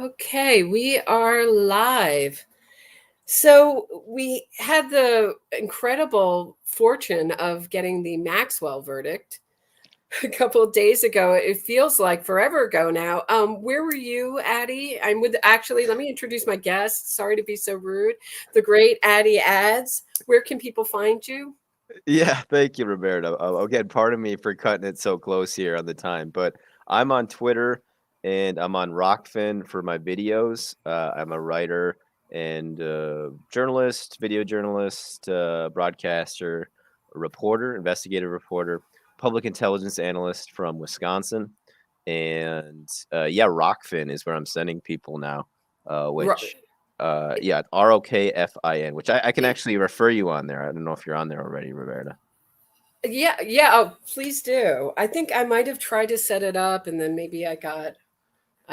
Okay, we are live. So we had the incredible fortune of getting the Maxwell verdict a couple of days ago. It feels like forever ago now. Where were you, Addy? I'm with actually, let me introduce my guest. Sorry to be so rude. The great Addy Adds. Where can people find you? Yeah, thank you, Roberta. Again, pardon me for cutting it so close here on the time, but I'm on Twitter and I'm on Rockfin for my videos. I'm a writer and journalist, video journalist, broadcaster, reporter, investigative reporter, public intelligence analyst from Wisconsin. And yeah, Rockfin is where I'm sending people now, Ro- which yeah, ROKFIN, which I can actually refer you on there. I don't know if you're on there already, Roberta. Yeah, yeah. Oh, please do. I think I might have tried to set it up and then maybe I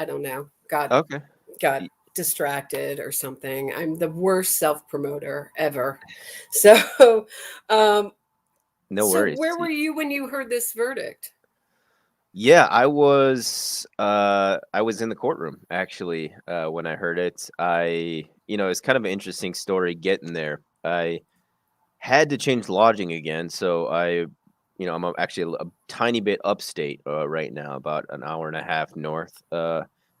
don't know, Okay. got Y- distracted or something. I'm the worst self promoter ever. So, um, No so worries. where were you when you heard this verdict? Yeah, I was in the courtroom actually when I heard it. It's kind of an interesting story getting there. I had to change lodging again, so I'm actually a tiny bit upstate right now, about an hour and a half north.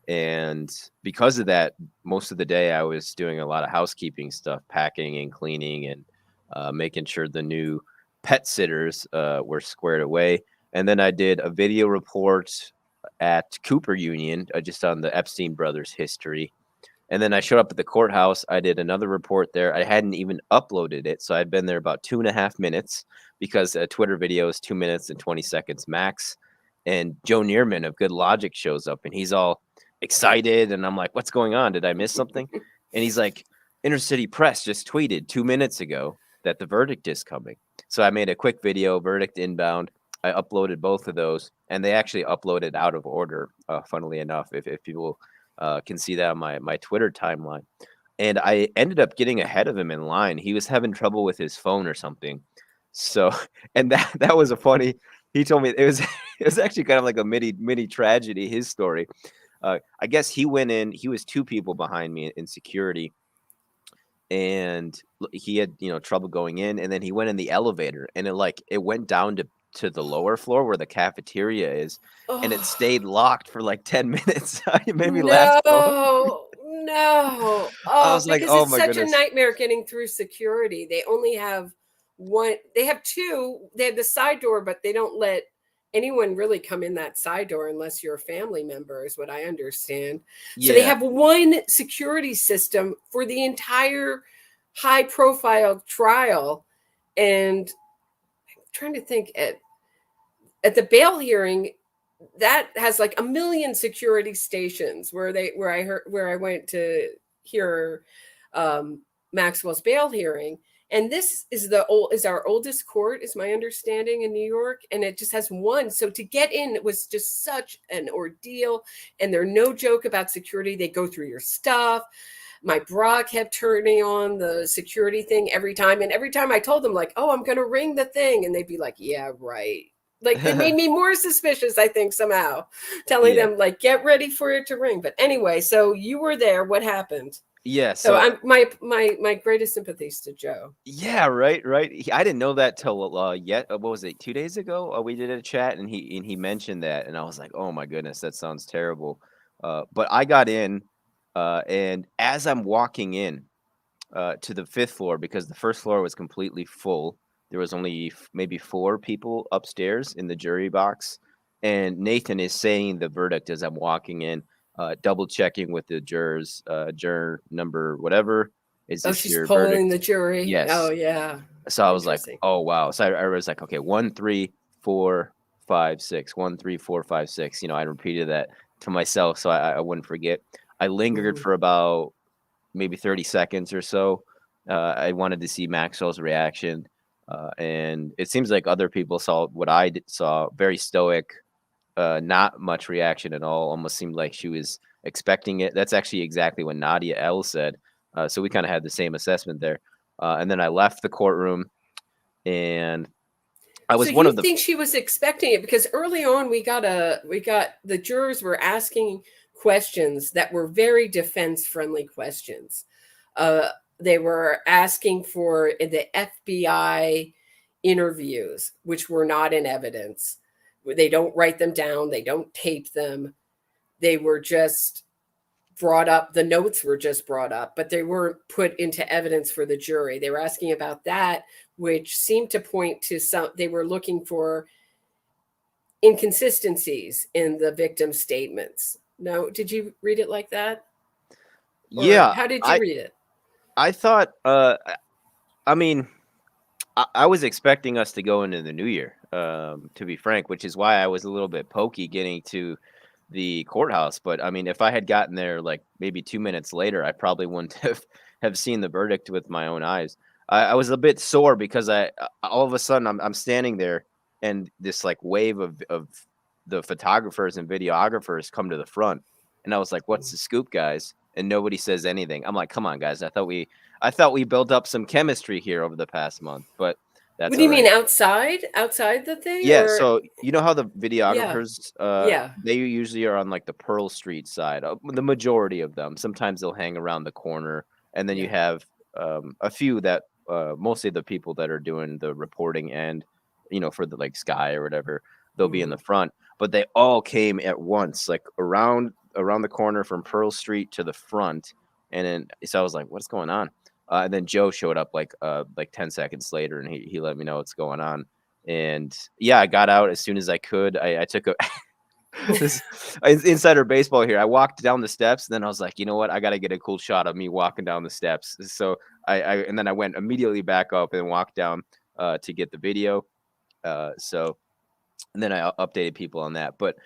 And because of that, most of the day I was doing a lot of housekeeping stuff, packing and cleaning, and making sure the new pet sitters were squared away. And then I did a video report at Cooper Union, just on the Epstein brothers history. And then I showed up at the courthouse. I did another report there. I hadn't even uploaded it, so I'd been there about 2.5 minutes because a Twitter video is 2 minutes and 20 seconds max. And Joe Neerman of Good Logic shows up, and he's all excited, and I'm like, "What's going on? Did I miss something?" And he's like, "Inner City Press just tweeted 2 minutes ago that the verdict is coming." So I made a quick video, verdict inbound. I uploaded both of those, and they actually uploaded out of order. Funnily enough, if people can see that on my Twitter timeline. And I ended up getting ahead of him in line. He was having trouble with his phone or something. So, and that was a funny. He told me it was it was actually kind of like a mini tragedy. His story. I guess he went in. He was two people behind me in security, and he had trouble going in. And then he went in the elevator, and it went down to the lower floor where the cafeteria is, and it Oh, stayed locked for like 10 minutes. It made me laugh so no, no. I Oh, was like, because "Oh it's my such a goodness." nightmare getting through security. They only have one, they have two. They have the side door, but they don't let anyone really come in that side door unless you're a family member, is what I understand. So they Yeah, have one security system for the entire high profile trial. And I'm trying to think at the bail hearing, that has like a million security stations where I went to hear um, Maxwell's bail hearing. And this is our oldest court, is my understanding, in New York, and it just has one. So to get in, it was just such an ordeal, and they're no joke about security. They go through your stuff. My bra kept turning on the security thing every time, and every time I told them like, "Oh, I'm going to ring the thing," and they'd be like, "Yeah, right." Like it made me more suspicious, I think, somehow, telling yeah, them like, get ready for it to ring. But anyway, so you were there. What happened? yeah. So So I'm my greatest sympathies to Joe. yeah, right, right. I didn't know that till yet. What was it? 2 days ago, we did a chat, and he mentioned that, and I was like, "Oh my goodness, that sounds terrible." But I got in, and as I'm walking in to the fifth floor, because the first floor was completely full. There was only maybe four people upstairs in the jury box, and Nathan is saying the verdict as I'm walking in, double checking with the jurors, juror number whatever. Is Oh, this she's your polling verdict? the jury. Oh Yes. yeah, So I was like, interesting. oh wow. So I was like, okay, 1, 3, 4, 5, 6, 1, 3, 4, 5, 6. I repeated that to myself so I wouldn't forget. I lingered Mhm. for about maybe 30 seconds or so. I wanted to see Maxwell's reaction. And it seems like other people saw what saw, very stoic, not much reaction at all. Almost seemed like she was expecting it. That's actually exactly what Nadia L said. So we kind of had the same assessment there. And then I left the courtroom, and I So was one you of the. think she was expecting it? Because early on we got the jurors were asking questions that were very defense-friendly questions. Uh, they were asking for the FBI interviews, which were not in evidence. They don't write them down, they don't tape them. They were just brought up. The notes were just brought up, but they weren't put into evidence for the jury. They were asking about that, which seemed to point to they were looking for inconsistencies in the victim's statements. No, did you read it like that? Or Yeah, how did you I read it? I thought I mean I was expecting us to go into the new year, to be frank, which is why I was a little bit pokey getting to the courthouse. But I mean, if I had gotten there like maybe 2 minutes later, I probably wouldn't have seen the verdict with my own eyes. I was a bit sore because I all of a sudden I'm standing there and this like wave of the photographers and videographers come to the front, and I was like, "What's the scoop, guys?" And nobody says anything. I'm like, "Come on, guys! I thought we built up some chemistry here over the past month, but What that's do all you mean right." outside? Outside the thing? Yeah, Or so you know how the yeah. videographers, Yeah. they usually are on like the Pearl Street side. The majority of them. Sometimes they'll hang around the corner, and then you Yeah. have a few that, mostly the people that are doing the reporting and, for the like Sky or whatever, they'll be in the front. But they all came at once, like around the corner from Pearl Street to the front, and then so I was like, "What's going on?" And then Joe showed up like 10 seconds later, and he let me know what's going on. And yeah, I got out as soon as I could. I took a this insider baseball here. I walked down the steps, and then I was like, you know what? I got to get a cool shot of me walking down the steps. So and then I went immediately back up and walked down to get the video. So and then I updated people on that. But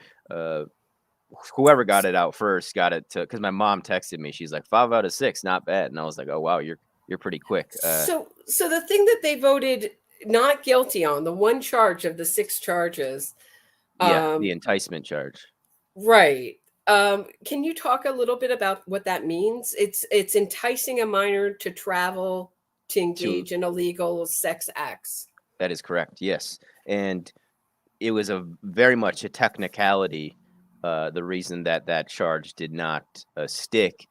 whoever got it out first got it to, because my mom texted me. She's like 5 out of 6, not bad. And I was like, oh wow, you're pretty quick. So the thing that they voted not guilty on, the one charge of the 6 charges, Yeah, the enticement charge. right. Can you talk a little bit about what that means? It's enticing a minor to travel to To engage in illegal sex acts. That is correct. Yes, and it was a very much a technicality. The reason that that charge did not stick,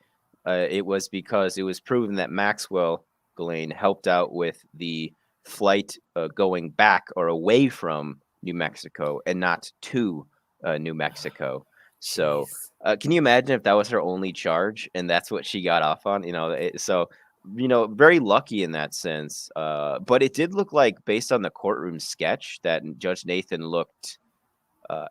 it was because it was proven that Maxwell, Ghislaine, helped out with the flight going back or away from New Mexico and not to New Mexico. So, Jeez. can you imagine if that was her only charge and that's what she got off on? Very lucky in that sense. But it did look like, based on the courtroom sketch, that Judge Nathan looked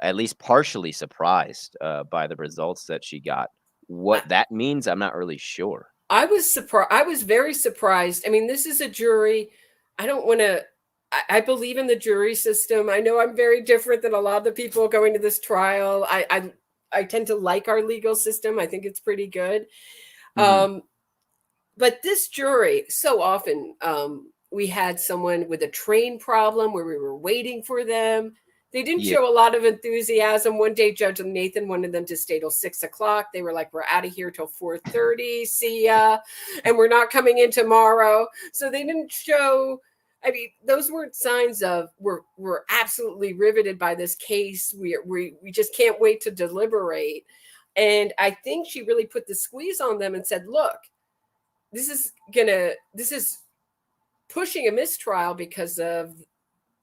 at least partially surprised by the results that she got. What that means, I'm not really sure. I was surprised. I was very surprised. I mean, this is a jury. I don't want to. I believe in the jury system. I know I'm very different than a lot of the people going to this trial. I tend to like our legal system. I think it's pretty good. Mhm. But this jury, so often we had someone with a train problem where we were waiting for them. They didn't Yeah, show a lot of enthusiasm. One day, Judge Nathan wanted them to stay till 6 o'clock. They were like, "We're out of here till 4:30. See ya, and we're not coming in tomorrow." So they didn't show. I mean, those weren't signs of we're absolutely riveted by this case. We just can't wait to deliberate. And I think she really put the squeeze on them and said, "Look, this is pushing a mistrial because of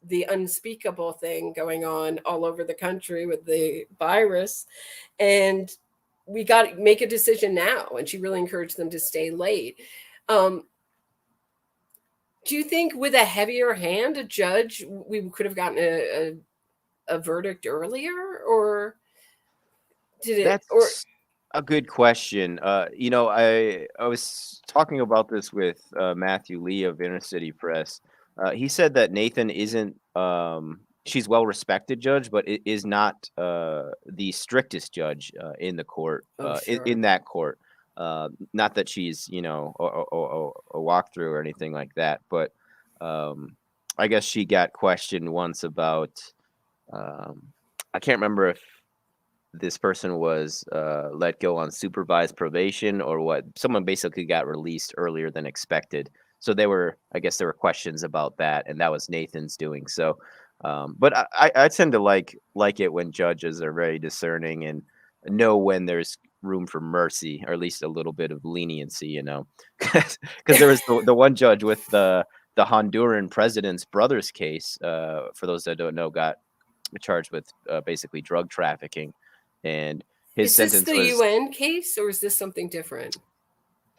the unspeakable thing going on all over the country with the virus, and we got to make a decision now." And she really encouraged them to stay late. Do you think with a heavier hand, a judge, we could have gotten a verdict earlier, or did it? Or that's a good question. I was talking about this with Matthew Lee of Inner City Press. He said that Nathan isn't. She's well respected judge, but it is not the strictest judge in the court. oh, In sure. that court, not that she's a walkthrough or anything like that, but I guess she got questioned once about. I can't remember if this person was let go on supervised probation or what. Someone basically got released earlier than expected. So I guess there were questions about that, and that was Nathan's doing. So, but I tend to like it when judges are very discerning and know when there's room for mercy, or at least a little bit of leniency, you know, because there was the one judge with the Honduran president's brother's case. For those that don't know, got charged with basically drug trafficking, and his Is this sentence the was UN case or is this something different?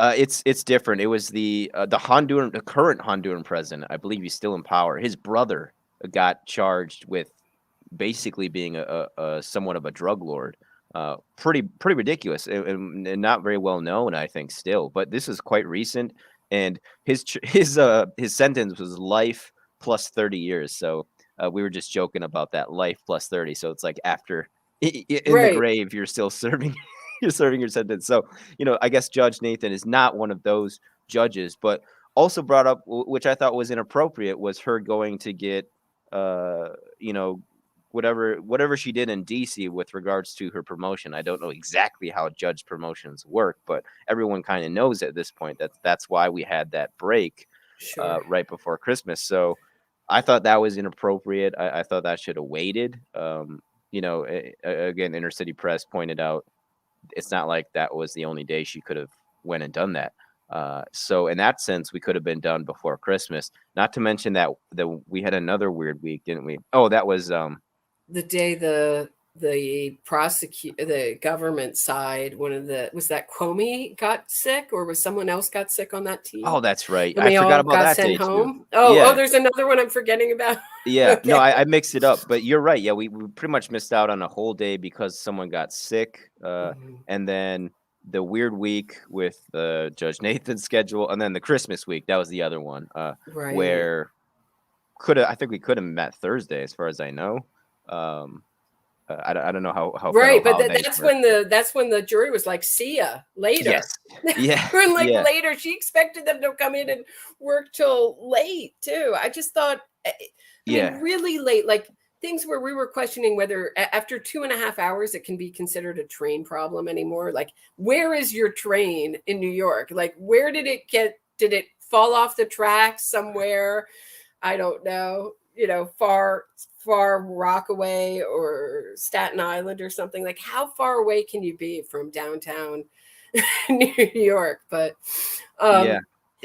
it's different. It was the current Honduran president. I believe he's still in power. His brother got charged with basically being a somewhat of a drug lord. Pretty ridiculous and not very well known, I think, still. But this is quite recent, and his sentence was life plus 30 years. So we were just joking about that, life plus 30. So it's like after in the Right. grave, you're still serving you're serving your sentence. So I guess Judge Nathan is not one of those judges, but also brought up, which I thought was inappropriate, was her going to get you know whatever she did in DC with regards to her promotion. I don't know exactly how judge promotions work, but everyone kind of knows at this point that that's why we had that break Sure. right before Christmas. So I thought that was inappropriate. I thought that should have waited. Again, Inner City Press pointed out it's not like that was the only day she could have went and done that. So in that sense, we could have been done before Christmas. Not to mention that we had another weird week, didn't we? Oh, that was The day the government side, was that Comey got sick, or was someone else got sick on that team? oh, that's right. And I we forgot all about got that sent day too. home. Yeah. There's another one I'm forgetting about. Yeah, no, Okay. I mixed it up, but you're right. Yeah, we pretty much missed out on a whole day because someone got sick, Mhm. and then the weird week with Judge Nathan's schedule, and then the Christmas week. That was the other one, Right. where I think we could have met Thursday, as far as I know. I don't know how Right, federal but holidays work. that's when the jury was like, "See ya later." Yes. Yeah. And like Yeah. later, she expected them to come in and work till late too. I just thought, I Yeah. mean, really late, like things where we were questioning whether after 2.5 hours it can be considered a train problem anymore. Like, where is your train in New York? Like, where did it get? Did it fall off the tracks somewhere? I don't know. Far Rockaway or Staten Island or something. Like, how far away can you be from downtown New York? But Yeah.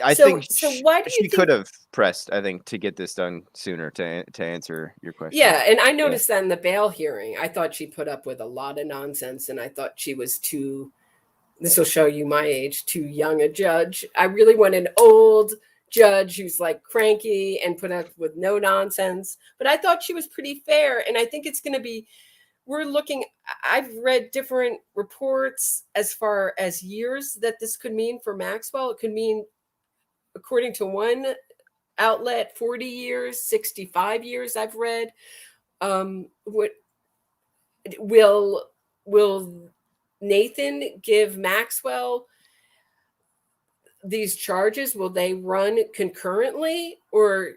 I so think why do you she think? could have pressed, I think, to get this done sooner, to answer your question. Yeah, and I Yeah. noticed that in the bail hearing. I thought she put up with a lot of nonsense, and I thought she was too. This will show you my age. Too young a judge. I really want an old judge who's like cranky and put up with no nonsense. But I thought she was pretty fair, and I think it's going to be. I've read different reports as far as years that this could mean for Maxwell. It could mean, according to one outlet, 40 years, 65 years. I've read. What will Nathan give Maxwell these charges? Will they run concurrently or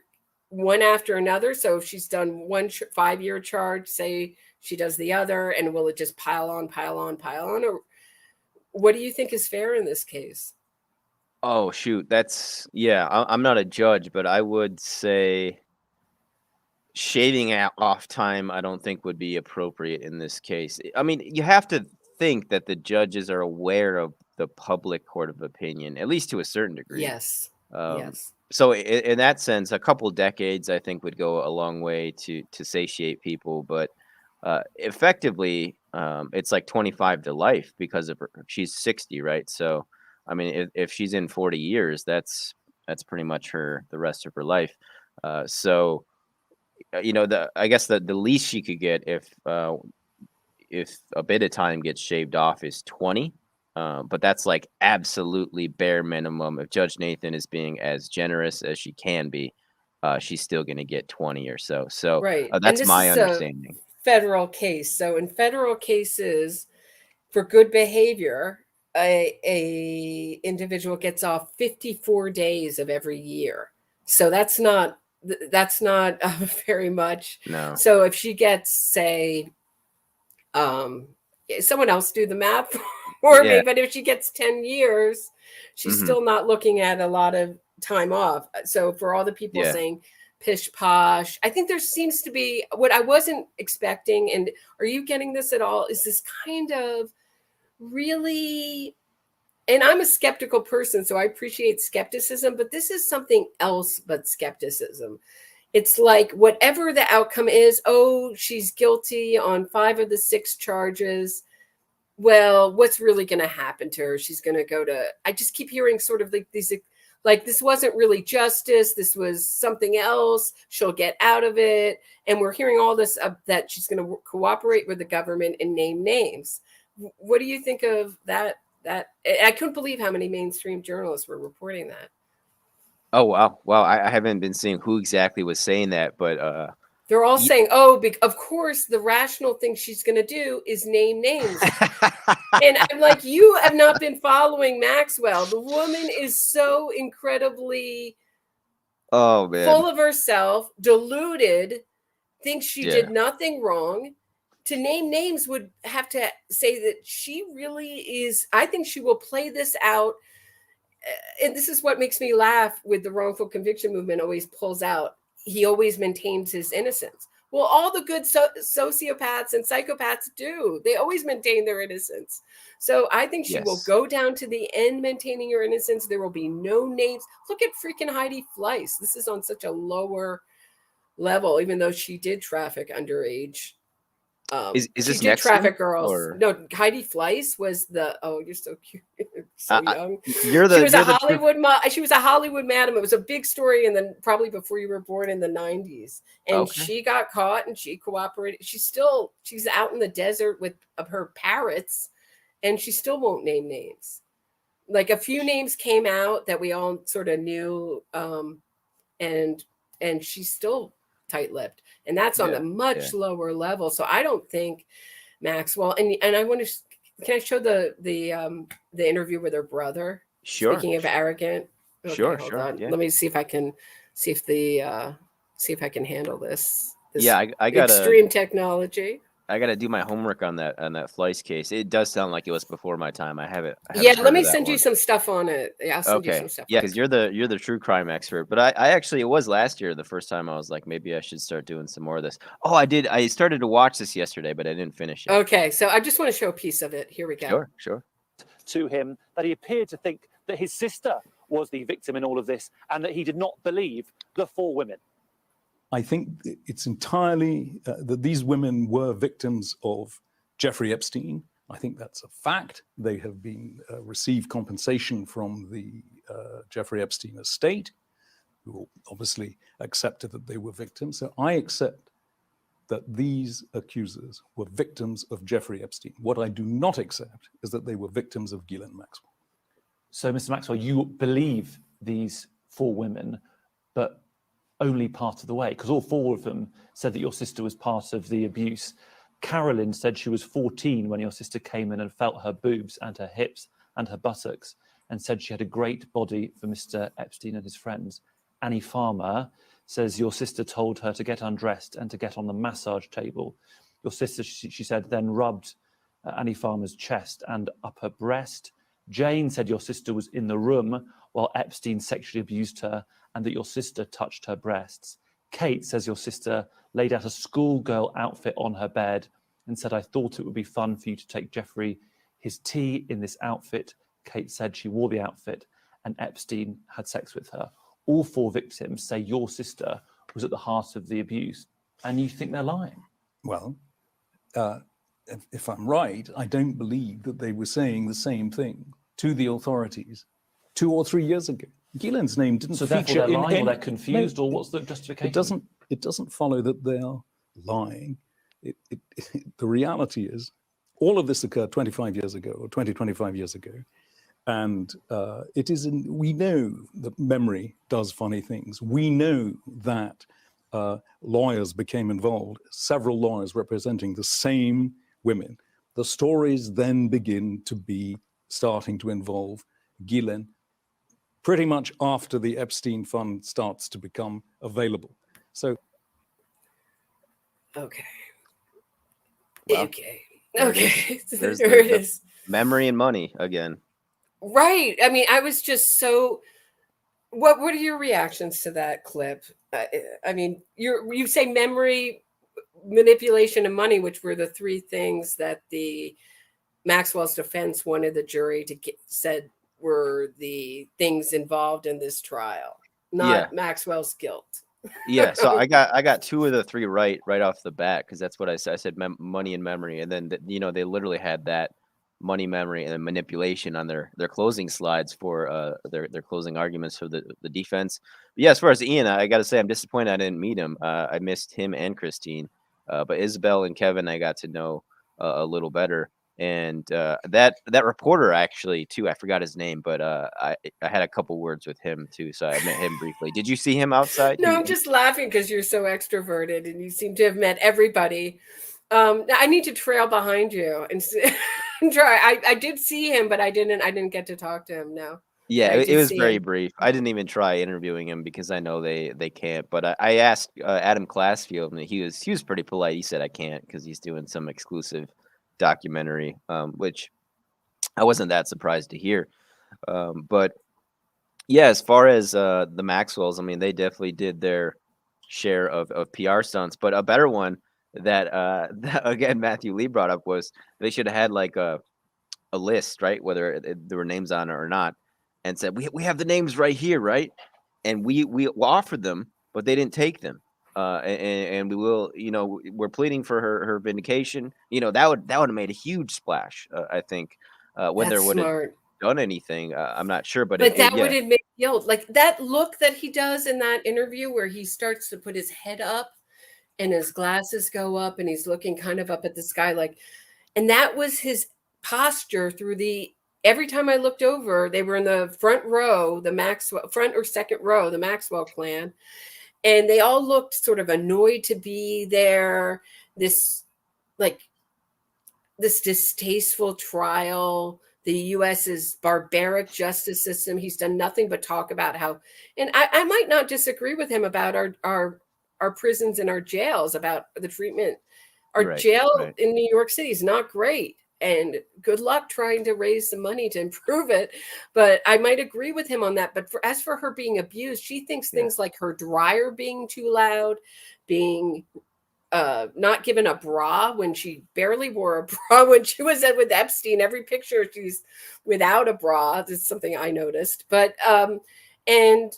one after another? So if she's done one 5-year charge, say she does the other, and will it just pile on? Or what do you think is fair in this case? Oh, shoot. I'm not a judge, but I would say shaving off time, I don't think would be appropriate in this case. I mean, you have to think that the judges are aware of the public court of opinion, at least to a certain degree. Yes. Yes. So in that sense, a couple decades, I think, would go a long way to satiate people. But effectively, it's like 25 to life because of she's 60, right? So, I mean, if she's in 40 years, that's pretty much the rest of her life. So, I guess the least she could get if a bit of time gets shaved off is 20. But that's like absolutely bare minimum. If Judge Nathan is being as generous as she can be, she's still going to get 20 or so. So Right. And that's this my is a understanding. federal case. So in federal cases, for good behavior, a individual gets off 54 days of every year. So that's not very much. No. So if she gets, say, someone else do the math for me, but if she gets 10 years, she's still not looking at a lot of time off. So for all the people saying pish posh, I think there seems to be what I wasn't expecting. And are you getting this at all? Is this kind of really, and I'm a skeptical person, so I appreciate skepticism, but this is something else but skepticism. It's like whatever the outcome is, oh, she's guilty on 5 of the 6 charges. Well, what's really going to happen to her? She's going to go to, I just keep hearing sort of like these, like this wasn't really justice. This was something else. She'll get out of it. And we're hearing all this that she's going to cooperate with the government and name names. What do you think of that? I couldn't believe how many mainstream journalists were reporting that. Oh, wow. Wow. I haven't been seeing who exactly was saying that, but they're all saying, oh, of course, the rational thing she's going to do is name names. And I'm like, you have not been following Maxwell. The woman is so incredibly oh, man, full of herself, deluded, thinks she did nothing wrong. To name names would have to say that she really is. I think she will play this out. And this is what makes me laugh with the wrongful conviction movement always pulls out. He always maintains his innocence. Well, all the good sociopaths and psychopaths do. They always maintain their innocence. So I think she will go down to the end maintaining her innocence. There will be no names. Look at freaking Heidi Fleiss. This is on such a lower level, even though she did traffic underage. Is she this did next traffic girls? or? No, Heidi Fleiss was the. Oh, you're so cute, so young. She was a Hollywood. She was a Hollywood madam. It was a big story, and then probably before you were born in the '90s. And she got caught, and she cooperated. She's out in the desert with her parrots, and she still won't name names. Like a few names came out that we all sort of knew, and she's still tight-lipped, and that's on a much lower level. So I don't think Maxwell, and I want to, can I show the interview with her brother? Sure. Speaking of arrogant. Okay, sure. Yeah. Let me see if I can handle this. I got extreme technology. I got to do my homework on that Fleiss case. It does sound like it was before my time. I haven't let me send you some stuff on it. Yeah, I'll send you some stuff. Yeah, because you're the true crime expert. But I actually, it was last year the first time I was like, maybe I should start doing some more of this. Oh, I did. I started to watch this yesterday, but I didn't finish it. Okay, so I just want to show a piece of it. Here we go. Sure. To him that he appeared to think that his sister was the victim in all of this, and that he did not believe the 4 women. I think it's entirely that these women were victims of Jeffrey Epstein. I think that's a fact. They have been received compensation from the Jeffrey Epstein estate, who obviously accepted that they were victims. So I accept that these accusers were victims of Jeffrey Epstein. What I do not accept is that they were victims of Ghislaine Maxwell. So, Mr. Maxwell, you believe these 4 women, but only part of the way, because all 4 of them said that your sister was part of the abuse. Carolyn said she was 14 when your sister came in and felt her boobs and her hips and her buttocks, and said she had a great body for Mr. Epstein and his friends. Annie Farmer says your sister told her to get undressed and to get on the massage table. Your sister, she said, then rubbed Annie Farmer's chest and up her breast. Jane said your sister was in the room while Epstein sexually abused her, and that your sister touched her breasts. Kate says your sister laid out a schoolgirl outfit on her bed and said, I thought it would be fun for you to take Jeffrey his tea in this outfit. Kate said she wore the outfit and Epstein had sex with her. All 4 victims say your sister was at the heart of the abuse, and you think they're lying. Well, if I'm right, I don't believe that they were saying the same thing to the authorities 2 or 3 years ago. Ghislaine's name didn't feature. So therefore they're lying, or they're confused, or what's the justification? It doesn't follow that they are lying. The reality is, all of this occurred 25 years ago, or 25 years ago. And we know that memory does funny things. We know that lawyers became involved, several lawyers representing the same women. The stories then begin to be starting to involve Ghislaine pretty much after the Epstein fund starts to become available. So. Okay. Well, okay. There it is. Memory and money again. Right. I mean, I was just so. What are your reactions to that clip? I mean, you say memory, manipulation, and money, which were the 3 things that the Maxwell's defense wanted the jury to said were the things involved in this trial, not Maxwell's guilt. Yeah, so I got 2 of the 3 right off the bat, because that's what I said. I said money and memory, and then they literally had that money, memory, and manipulation on their closing slides for their closing arguments for the defense. But yeah, as far as Ian, I got to say I'm disappointed I didn't meet him. I missed him and Christine, but Isabel and Kevin I got to know a little better. And that reporter actually too, I forgot his name, but I had a couple words with him too, so I met him briefly. Did you see him outside? No, I'm just laughing because you're so extroverted and you seem to have met everybody. I need to trail behind you and try. I did see him, but I didn't get to talk to him. No. Yeah, it was very brief. I didn't even try interviewing him because I know they can't. But I asked Adam Classfield, and he was pretty polite. He said I can't because he's doing some exclusive documentary, which I wasn't that surprised to hear. But yeah, as far as the Maxwells, I mean, they definitely did their share of PR stunts. But a better one that again Matthew Lee brought up was they should have had like a list, right? Whether there were names on it or not, and said we have the names right here, right? And we offered them, but they didn't take them. And we will, we're pleading for her vindication. That would have made a huge splash. I think whether it would have done anything, I'm not sure, but that would admit guilt. Like that look that he does in that interview where he starts to put his head up and his glasses go up and he's looking kind of up at the sky, and that was his posture through every time I looked over, they were in the front row, front or second row, the Maxwell clan. And they all looked sort of annoyed to be there. This distasteful trial, the U.S.'s barbaric justice system. He's done nothing but talk about how, and I might not disagree with him about our prisons and our jails, about the treatment. Our jail in New York City is not great. And good luck trying to raise some money to improve it. But I might agree with him on that. But as for her being abused, she thinks things like her dryer being too loud, being not given a bra when she barely wore a bra when she was with Epstein. Every picture she's without a bra. This is something I noticed. But and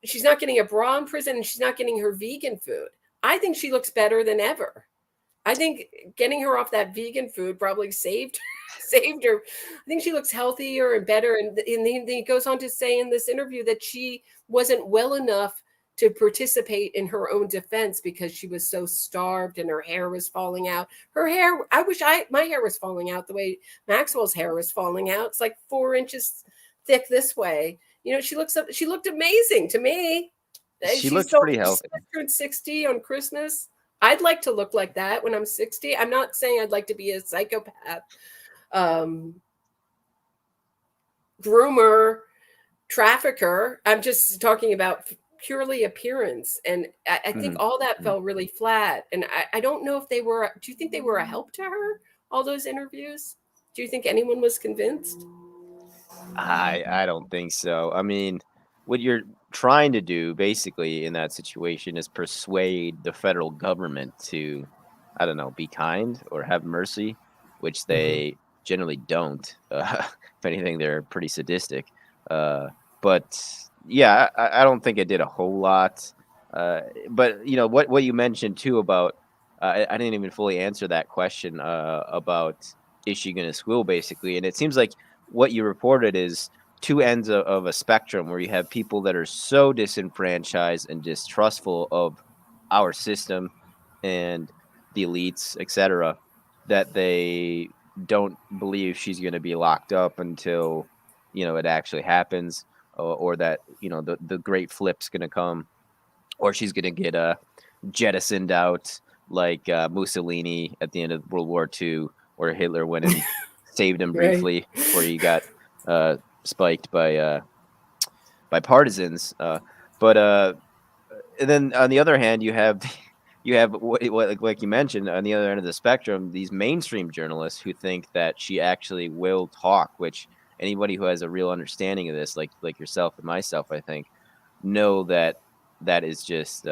she's not getting a bra in prison, and she's not getting her vegan food. I think she looks better than ever. I think getting her off that vegan food probably saved her. I think she looks healthier and better. And he goes on to say in this interview that she wasn't well enough to participate in her own defense because she was so starved and her hair was falling out. Her hair, I wish my hair was falling out the way Maxwell's hair was falling out. It's like 4 inches thick this way. She looked amazing to me. She looked pretty healthy. She turned 60 on Christmas. I'd like to look like that when I'm 60. I'm not saying I'd like to be a psychopath, groomer, trafficker. I'm just talking about purely appearance. And I think all that fell really flat. And I don't know if do you think they were a help to her, all those interviews? Do you think anyone was convinced? I don't think so. I mean, what you're trying to do basically in that situation is persuade the federal government to, I don't know, be kind or have mercy, which they generally don't. If anything, they're pretty sadistic. But yeah, I don't think it did a whole lot. But what you mentioned too about, I didn't even fully answer that question about is she going to squeal basically, and it seems like what you reported is two ends of a spectrum where you have people that are so disenfranchised and distrustful of our system and the elites, etc., that they don't believe she's going to be locked up until it actually happens, or that the great flip's going to come, or she's going to get jettisoned out like Mussolini at the end of World War II, where Hitler went and saved him briefly before he got spiked by partisans, but and then on the other hand, you have what like you mentioned, on the other end of the spectrum, these mainstream journalists who think that she actually will talk. Which anybody who has a real understanding of this, like yourself and myself, I think, know that is just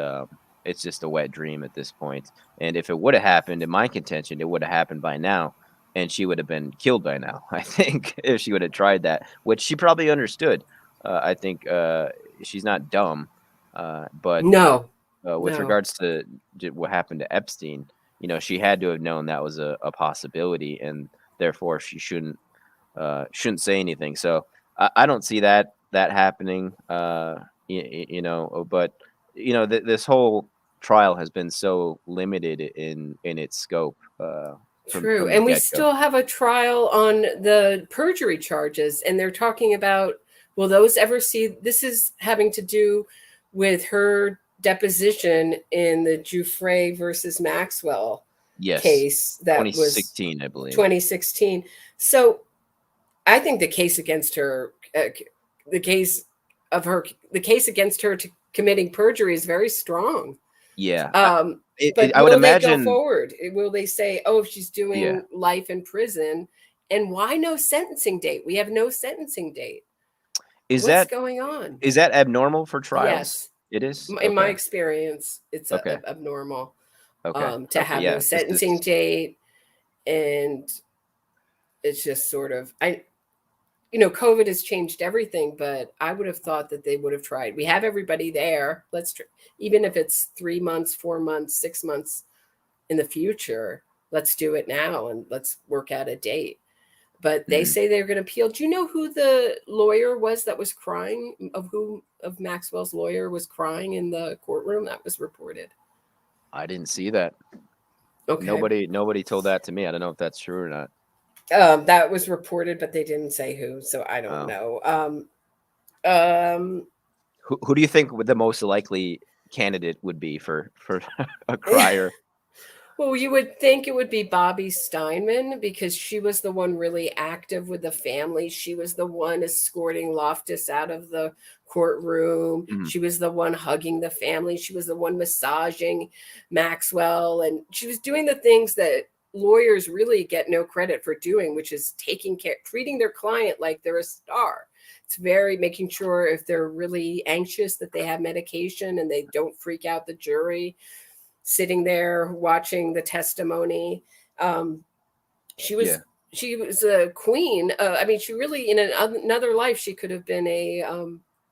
it's just a wet dream at this point. And if it would have happened, in my contention, it would have happened by now. and she would have been killed by now. I think if she would have tried that, which she probably understood. I think she's not dumb, but No, with no. regards to what happened to Epstein, you know, she had to have known that was a possibility, and therefore she shouldn't say anything. So I don't see that happening. You know, but you know, this whole trial has been so limited in its scope. True. From And the we get-go. still have a trial on the perjury charges, and they're talking about, will those ever see? This is having to do with her deposition in the Giuffre versus Maxwell Yes, case that was 2016, I believe. 2016. So I think the case against her, the case against her to committing perjury is very strong. Yeah. But I would will they imagine go forward? Will they say, oh, if she's doing Yeah. life in prison, and why no sentencing date? We have no sentencing date. What's going on? Is that abnormal for trials? Yes. It is? In my Okay. experience, it's Okay. abnormal Okay. to have yeah, no this sentencing date. And it's just sort of, you know, COVID has changed everything, but I would have thought that they would have tried. We have everybody there. Let's even if it's 3 months, 4 months, 6 months in the future, let's do it now and let's work out a date. But they say they're going to appeal. Do you know who the lawyer was that was crying? Of Maxwell's lawyer was crying in the courtroom? That was reported. I didn't see that. Okay. Nobody told that to me. I don't know if that's true or not. That was reported, but they didn't say who, so I don't know. Who do you think the most likely candidate would be for a crier? Well, you would think it would be Bobby Steinman, because she was the one really active with the family. She was the one escorting Loftus out of the courtroom. Mhm. She was the one hugging the family. She was the one massaging Maxwell. And she was doing the things that lawyers really get no credit for doing, which is taking care, treating their client like they're a star. It's very making sure if they're really anxious that they have medication and they don't freak out the jury, sitting there watching the testimony. She was a queen. I mean, she really, in another life, she could have been a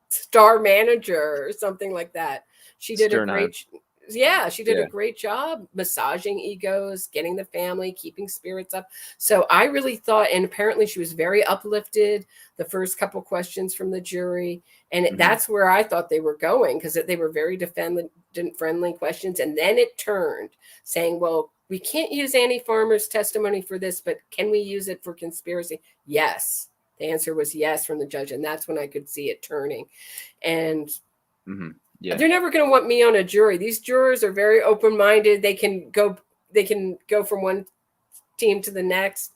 star manager or something like that. She did a great job massaging egos, getting the family, keeping spirits up. So I really thought, and apparently she was very uplifted the first couple questions from the jury. And that's where I thought they were going, because they were very defendant-friendly questions. And then it turned, saying, well, we can't use Annie Farmer's testimony for this, but can we use it for conspiracy? Yes. The answer was yes from the judge. And that's when I could see it turning. And they're never going to want me on a jury. These jurors are very open-minded. They can go from one team to the next.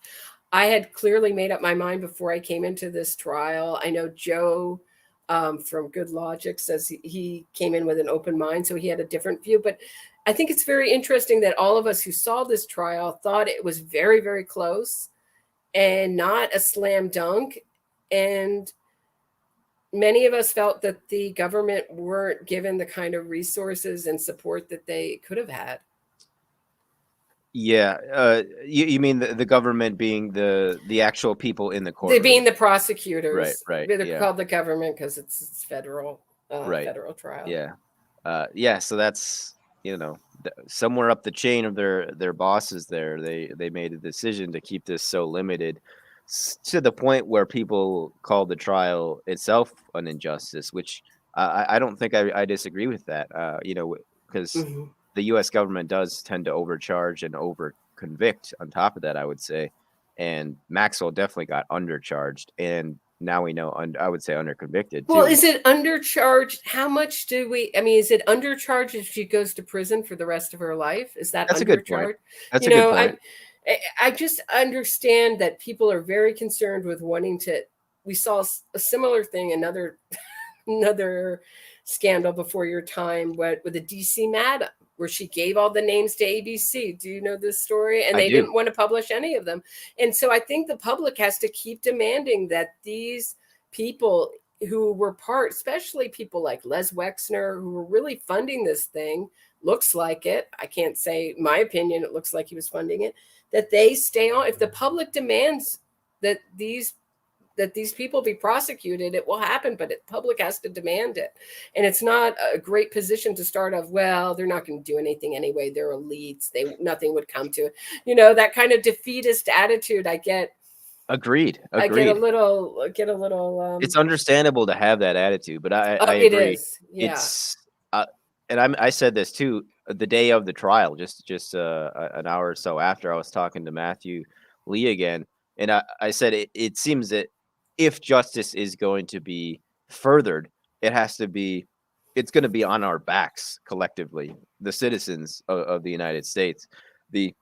I had clearly made up my mind before I came into this trial. I know Joe from Good Logic says he came in with an open mind, so he had a different view. But I think it's very interesting that all of us who saw this trial thought it was very, very close and not a slam dunk. And many of us felt that the government weren't given the kind of resources and support that they could have had. Yeah, you mean the government being the actual people in the courtroom? They being the prosecutors. Right. They're called the government because it's federal, federal trial. Yeah. So that's, you know, somewhere up the chain of their bosses there, they made a decision to keep this so limited, to the point where people call the trial itself an injustice, which I don't think I disagree with that. You know, because the U.S. government does tend to overcharge and over convict on top of that, I would say. And Maxwell definitely got undercharged. And now we know, I would say under convicted too. Well, is it undercharged? How much is it undercharged if she goes to prison for the rest of her life? Is that That's undercharged? A good point. That's a good point. I just understand that people are very concerned with wanting to. We saw a similar thing, another scandal before your time, with the DC Madam, where she gave all the names to ABC. Do you know this story? And they didn't want to publish any of them. And so I think the public has to keep demanding that these people who were especially people like Les Wexner, who were really funding this thing, looks like it. I can't say my opinion. It looks like he was funding it. that they stay on. If the public demands that these people be prosecuted, it will happen, but the public has to demand it. And it's not a great position to start off, well, they're not going to do anything anyway. They're elites. Nothing would come to it. You know, that kind of defeatist attitude I get. Agreed. I get a little. It's understandable to have that attitude, but I it agree. is. Yeah. It's and I said this too the day of the trial, just an hour or so after. I was talking to Matthew Lee again, and I said it seems that if justice is going to be furthered, it's going to be on our backs collectively, the citizens of the United States. The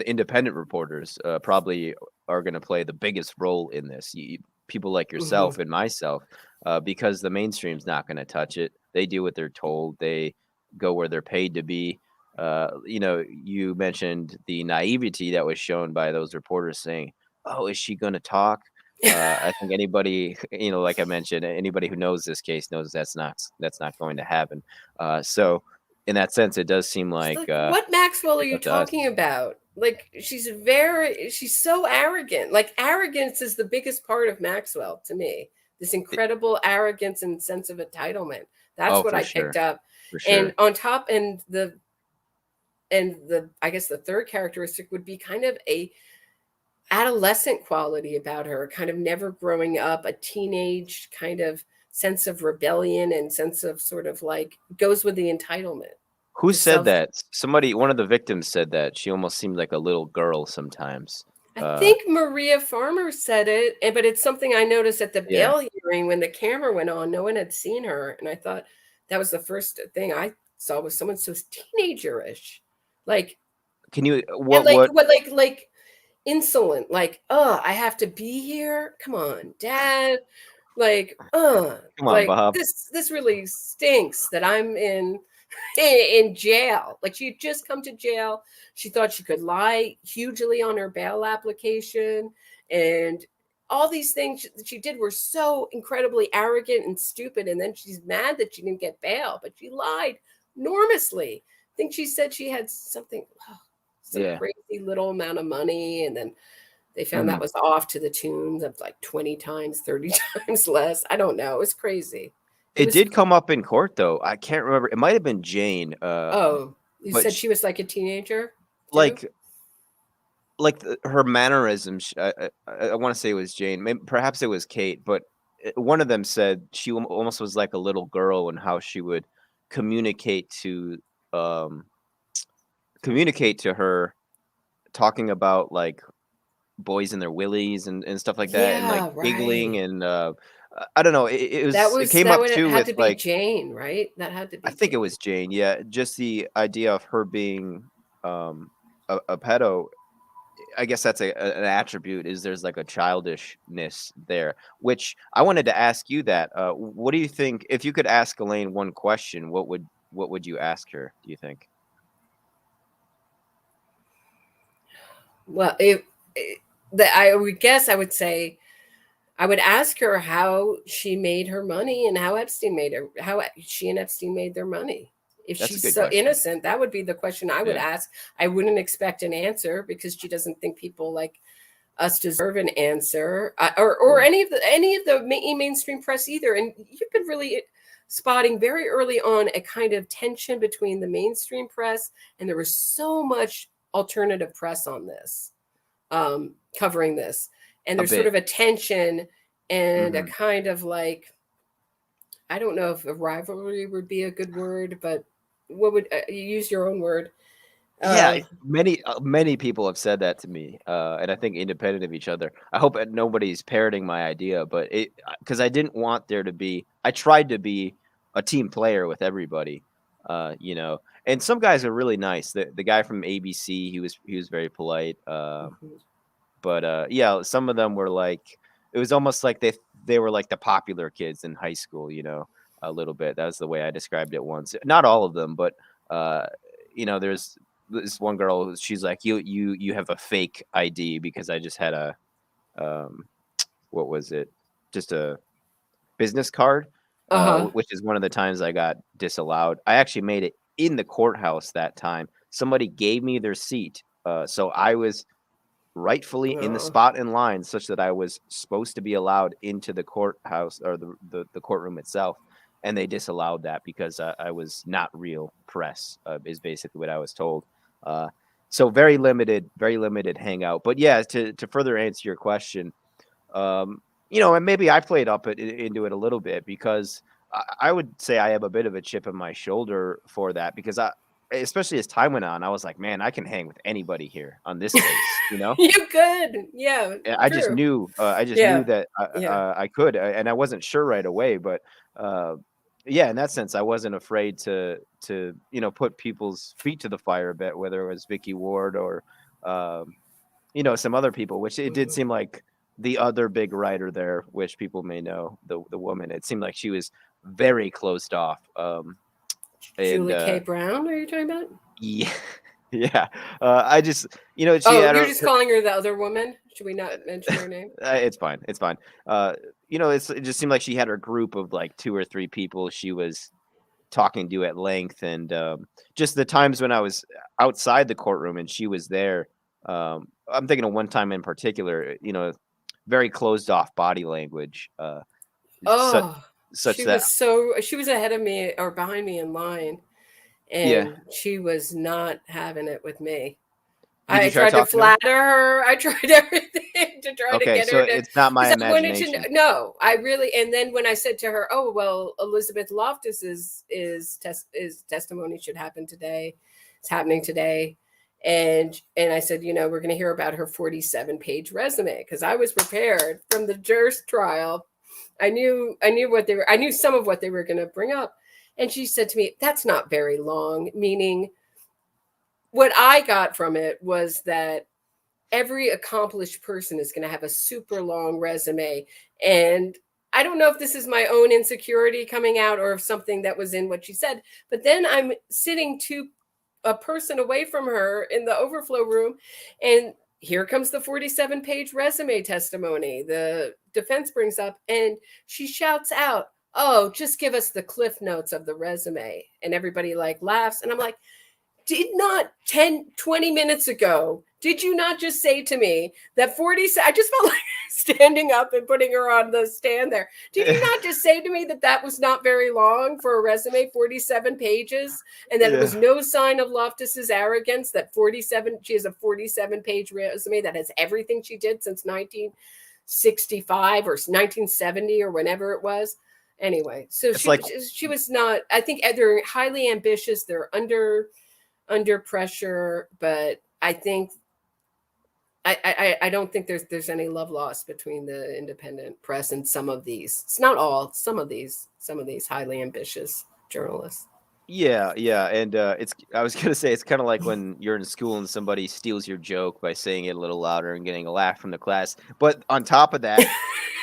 independent reporters probably are going to play the biggest role in this. People like yourself and myself, because the mainstream's not going to touch it. They do what they're told. They go where they're paid to be. You mentioned the naivety that was shown by those reporters saying, "Oh, is she going to talk?" I think anybody, like I mentioned, anybody who knows this case knows that's not going to happen. So in that sense, it does seem like what Maxwell are you talking about? Like, she's so arrogant. Like, arrogance is the biggest part of Maxwell to me. This incredible arrogance and sense of entitlement. That's what I picked up. For sure. And on top, and the I guess the third characteristic would be kind of a adolescent quality about her, kind of never growing up, a teenage kind of sense of rebellion and sense of sort of like goes with the entitlement. Who said that? One of the victims said that she almost seemed like a little girl sometimes. I think Maria Farmer said it, but it's something I noticed at the bail hearing when the camera went on. No one had seen her, and I thought that was the first thing I saw was someone so teenager-ish. Like, can you like insolent? Like, oh, I have to be here. Come on, Dad. Like, come on, Bob. This really stinks that I'm in jail. Like, she had just come to jail. She thought she could lie hugely on her bail application, and all these things that she did were so incredibly arrogant and stupid. And then she's mad that she didn't get bail, but she lied enormously. I think she said she had something, crazy little amount of money, and then they found that was off to the tune of like 20 times, 30 times less. I don't know. It was crazy. It did come up in court, though. I can't remember. It might have been Jane. You said she was like a teenager? Too? Like her mannerisms. I want to say it was Jane. Maybe, perhaps it was Kate. But one of them said she almost was like a little girl and how she would communicate to her, talking about like boys and their willies and stuff like that, and like giggling and I don't know. It came up too with like Jane, right? That had to be. I think it was Jane. Yeah, just the idea of her being a pedo. I guess that's an attribute. Is there's like a childishness there, which I wanted to ask you that. What do you think? If you could ask Ghislaine one question, what would you ask her? Do you think? Well, I would guess I would say I would ask her how she made her money and how she and Epstein made their money. If she's so innocent, that would be the question I would ask. I wouldn't expect an answer because she doesn't think people like us deserve an answer, or any of the mainstream press either. And you've been really spotting very early on a kind of tension between the mainstream press, and there was so much alternative press on this, covering this. And there's sort of a tension and a kind of like, I don't know if a rivalry would be a good word, but what would you use your own word? Many people have said that to me, and I think independent of each other. I hope that nobody's parroting my idea, but because I didn't want there to be. I tried to be a team player with everybody, And some guys are really nice. The guy from ABC, he was very polite. But some of them were like, it was almost like they were like the popular kids in high school, a little bit. That was the way I described it once. Not all of them, but there's this one girl. She's like, you have a fake ID because I just had a what was it? Just a business card, which is one of the times I got disallowed. I actually made it in the courthouse that time. Somebody gave me their seat So I was rightfully in the spot in line such that I was supposed to be allowed into the courthouse or the courtroom itself. And they disallowed that because I was not real press, is basically what I was told. So very limited hangout. But yeah, to further answer your question, you know, and maybe I played up into it a little bit because I would say I have a bit of a chip on my shoulder for that because especially as time went on, I was like, man, I can hang with anybody here on this case, you know? You could. Yeah. And I just true. knew, Yeah. that I could, and I wasn't sure right away, but yeah, in that sense, I wasn't afraid to you know, put people's feet to the fire a bit, whether it was Vicky Ward or you know, some other people, which it did seem like the other big writer there, which people may know, the woman, it seemed like she was very closed off. Julie K. Brown, are you talking about? Yeah. Yeah. I just, you know, she you're had just calling her the other woman? Should we not mention her name? It's fine. It's fine. You know, it just seemed like she had her group of like 2 or 3 people she was talking to at length. And just the times when I was outside the courtroom and she was there, I'm thinking of one time in particular, you know, very closed off body language. Such she that she was ahead of me or behind me in line, and she was not having it with me. I tried to flatter her. I tried everything to try to get her to. It's not my imagination. No, I really. And then when I said to her, "Oh well, Elizabeth Loftus's testimony should happen today. It's happening today." And I said, you know, we're going to hear about her 47-page resume because I was prepared from the jurors trial. I knew some of what they were going to bring up. And she said to me, that's not very long, meaning what I got from it was that every accomplished person is going to have a super long resume. And I don't know if this is my own insecurity coming out or if something that was in what she said, but then I'm sitting a person away from her in the overflow room, and here comes the 47-page resume testimony the defense brings up, and she shouts out, "Oh, just give us the cliff notes of the resume." And everybody like laughs, and I'm like, did not 20 minutes ago, did you not just say to me that I just felt like standing up and putting her on the stand there. Did you not just say to me that was not very long for a resume, 47 pages, and that it was no sign of Loftus's arrogance, that she has a 47-page resume that has everything she did since 1965 or 1970 or whenever it was? Anyway, so she was not, I think they're highly ambitious. They're under pressure, but I think I don't think there's any love lost between the independent press and some of these. It's not all. Some of these highly ambitious journalists. Yeah, and I was gonna say it's kind of like when you're in school and somebody steals your joke by saying it a little louder and getting a laugh from the class. But on top of that,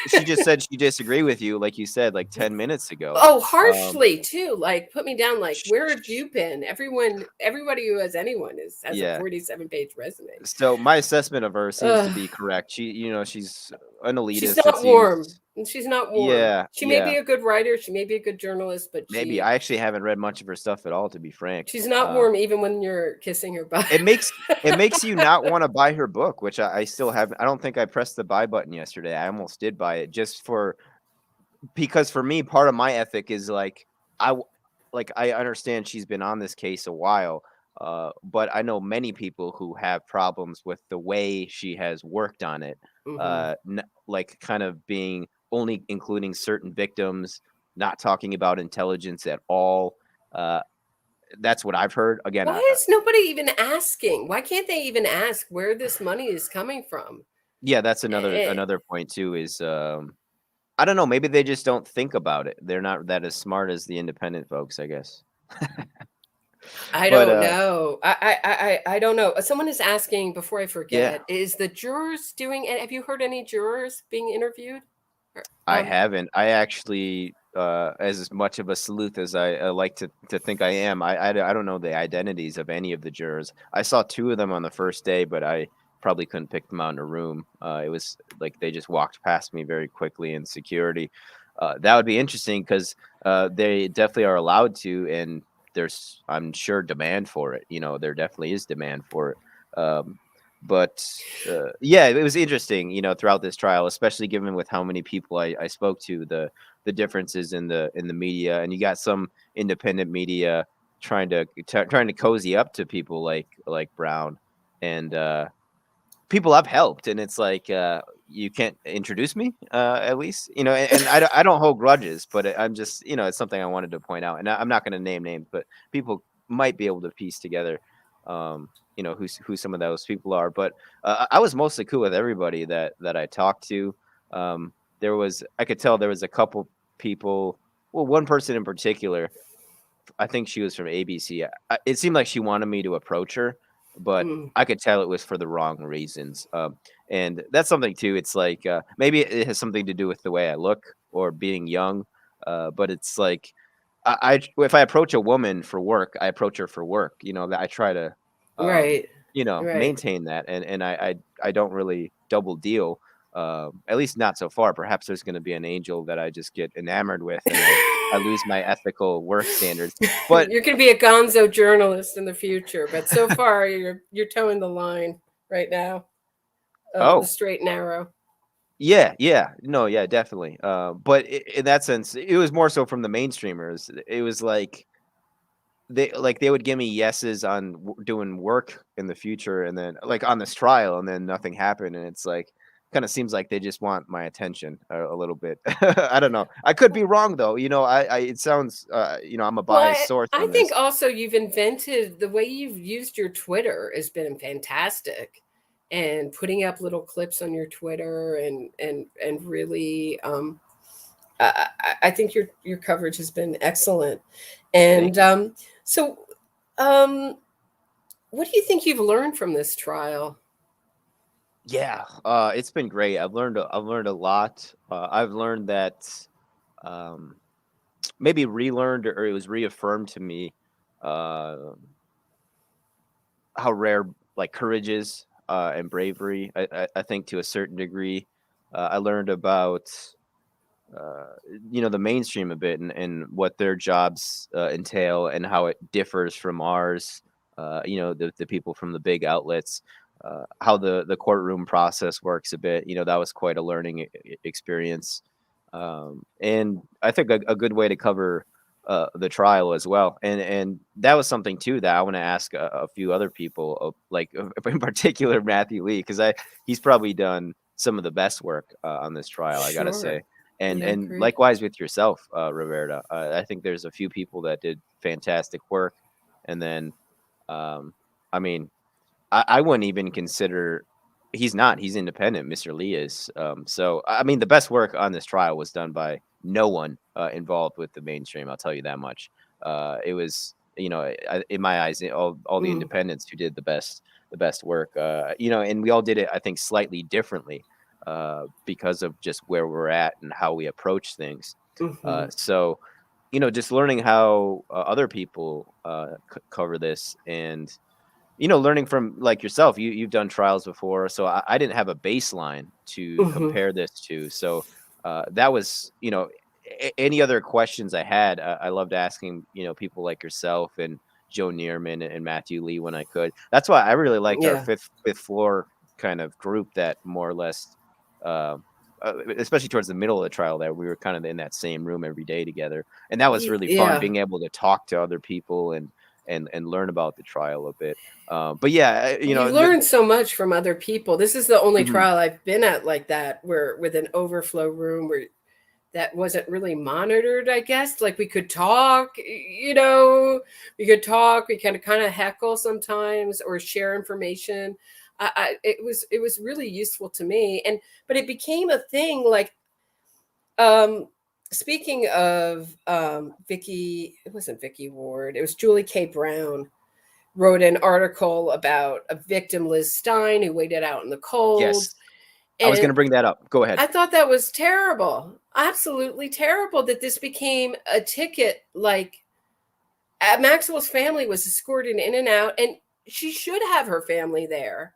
she just said she disagreed with you, like you said, like 10 minutes ago. Oh, harshly too. Like put me down. Like, where have you been? Everybody who has anyone has a 47-page resume. So my assessment of her seems to be correct. She's an elitist. She's not warm. She's not warm. Yeah, she may be a good writer. She may be a good journalist, but maybe I actually haven't read much of her stuff at all, to be frank. She's not warm, even when you're kissing her butt. It makes you not want to buy her book, which I still haven't. I don't think I pressed the buy button yesterday. I almost did buy it because for me, part of my ethic is like I understand she's been on this case a while, but I know many people who have problems with the way she has worked on it, like kind of being only including certain victims, not talking about intelligence at all. That's what I've heard. Again, why is nobody even asking? Why can't they even ask where this money is coming from? Yeah, that's another point too. Is I don't know. Maybe they just don't think about it. They're not that as smart as the independent folks, I guess. I don't know. I don't know. Someone is asking before I forget. Is the jurors doing? Have you heard any jurors being interviewed? I haven't. I actually, as much of a sleuth as I like to think I am, I don't know the identities of any of the jurors. I saw 2 of them on the first day, but I probably couldn't pick them out in a room. It was like they just walked past me very quickly in security. That would be interesting because they definitely are allowed to, and there's, I'm sure, demand for it. You know, there definitely is demand for it. But yeah, it was interesting, you know, throughout this trial, especially given with how many people I spoke to, the differences in the media, and you got some independent media trying to cozy up to people like Brown, and people I've helped, and it's like, you can't introduce me, at least, you know, and I don't hold grudges, but I'm just, you know, it's something I wanted to point out, and I'm not going to name names, but people might be able to piece together, you know, who some of those people are. But I was mostly cool with everybody that I talked to. I could tell there was a couple people, well, one person in particular, I think she was from ABC. It seemed like she wanted me to approach her, but Mm. I could tell it was for the wrong reasons. And that's something too. It's like, maybe it has something to do with the way I look or being young. But it's like, if I approach a woman for work, I approach her for work. You know, I try to, Right. you know, Right. maintain that, and I don't really double deal. At least not so far. Perhaps there's going to be an angel that I just get enamored with, and I lose my ethical work standards. But You're going to be a gonzo journalist in the future, but so far you're towing the line right now. Oh. The straight and narrow. yeah, no, yeah, definitely. But in that sense, it was more so from the mainstreamers. It was like they would give me yeses on doing work in the future, and then like on this trial, and then nothing happened, and it's like, kind of seems like they just want my attention a little bit. I don't know. I could be wrong though. You know, I it sounds, you know, I'm a biased source I on think this. also you've invented the way you've used your Twitter has been fantastic, and putting up little clips on your Twitter and really, I think your coverage has been excellent. Thank And so, what do you think you've learned from this trial? Yeah, it's been great. I've learned a lot. I've learned that, um, maybe relearned, or it was reaffirmed to me, uh, how rare like courage is, and bravery. I think to a certain degree, I learned about, uh, you know, the mainstream a bit, and what their jobs entail, and how it differs from ours. You know, the people from the big outlets, how the courtroom process works a bit. You know, that was quite a learning experience, and I think a good way to cover the trial as well. And that was something too that I want to ask a few other people, like in particular Matthew Lee, because he's probably done some of the best work on this trial, I gotta say. Sure. And Yeah, and agreed. likewise with yourself, Roberta. I think there's a few people that did fantastic work, and then, I mean, I wouldn't even consider, he's independent. Mr. Lee is. So I mean, the best work on this trial was done by no one involved with the mainstream. I'll tell you that much. It was, you know, in my eyes, all the Mm. independents who did the best work. You know, and we all did it, I think, slightly differently, because of just where we're at and how we approach things. Mhm. So, you know, just learning how other people cover this, and, you know, learning from like yourself, you've done trials before, so I didn't have a baseline to Mhm. compare this to. So that was, you know, any other questions I had, I loved asking, you know, people like yourself and Joe Neerman and Matthew Lee when I could. That's why I really liked our Yeah. fifth floor kind of group, that more or less, uh, especially towards the middle of the trial, that we were kind of in that same room every day together, and that was really fun, Yeah. being able to talk to other people and learn about the trial a bit. But yeah, you You know, learn so much from other people. This is the only mhm, trial I've been at like that, where with an overflow room where that wasn't really monitored, I guess. Like we could talk, you know, we kind of heckle sometimes or share information. It was really useful to me. And but it became a thing like, um speaking of, Vicky, it wasn't Vicky Ward, it was Julie K. Brown wrote an article about a victim, Liz Stein, who waited out in the cold. yes, I was going And to bring that up. Go ahead. I thought that was terrible, absolutely terrible, that this became a ticket. Like, Maxwell's family was escorted in and out, and she should have her family there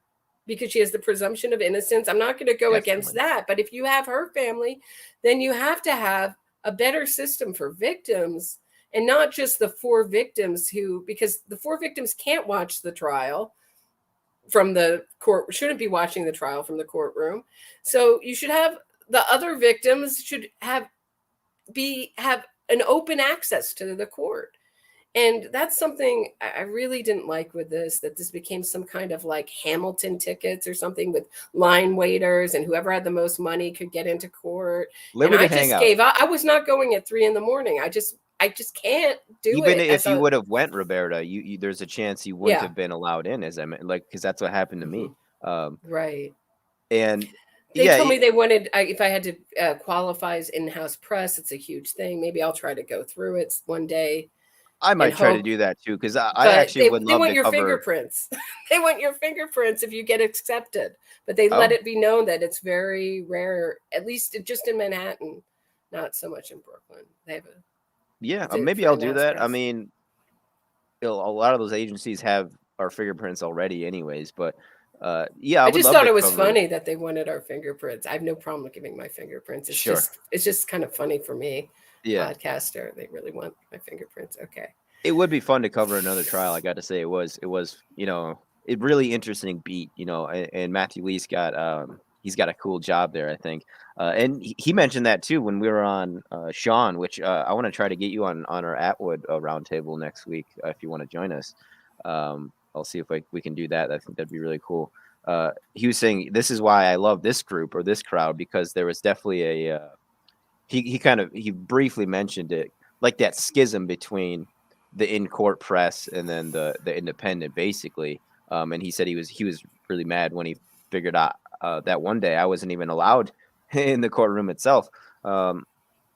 because she has the presumption of innocence. I'm not going to go against Definitely. that, but if you have her family, then you have to have a better system for victims, and not just the four victims who, because the four victims can't watch the trial. from the court, shouldn't be watching the trial from the courtroom. So you should have the other victims should have an open access to the court. And that's something I really didn't like with this, that this became some kind of like Hamilton tickets or something with line waiters, and whoever had the most money could get into court. Limited and I just hangout. gave up. I was not going at 3 a.m. I just can't do Even it. if you would have went, Roberta, you there's a chance you wouldn't have been allowed in, as I meant, like, because that's what happened to me. Right. And they told me they wanted, if I had to qualify as in-house press, it's a huge thing. Maybe I'll try to go through it one day. I might try to do that too, because I actually would love to cover. They want your fingerprints. They want your fingerprints if you get accepted. But they let it be known that it's very rare, at least just in Manhattan, not so much in Brooklyn. They have maybe I'll do that. Press. I mean, a lot of those agencies have our fingerprints already, anyways. But I just thought it was funny that they wanted our fingerprints. I have no problem giving my fingerprints. It's just kind of funny for me. Podcaster, they really want my fingerprints. Okay, it would be fun to cover another trial. I got to say, it was a really interesting beat, and Matthew Lee's got he's got a cool job there, I think, and he mentioned that too when we were on Sean, which I want to try to get you on our Atwood roundtable next week if you want to join us. I'll see if we can do that. I think that'd be really cool. He was saying this is why I love this group or this crowd, because there was definitely a he briefly mentioned it, like that schism between the in-court press and then the independent, basically. And he said he was really mad when he figured out that one day I wasn't even allowed in the courtroom itself.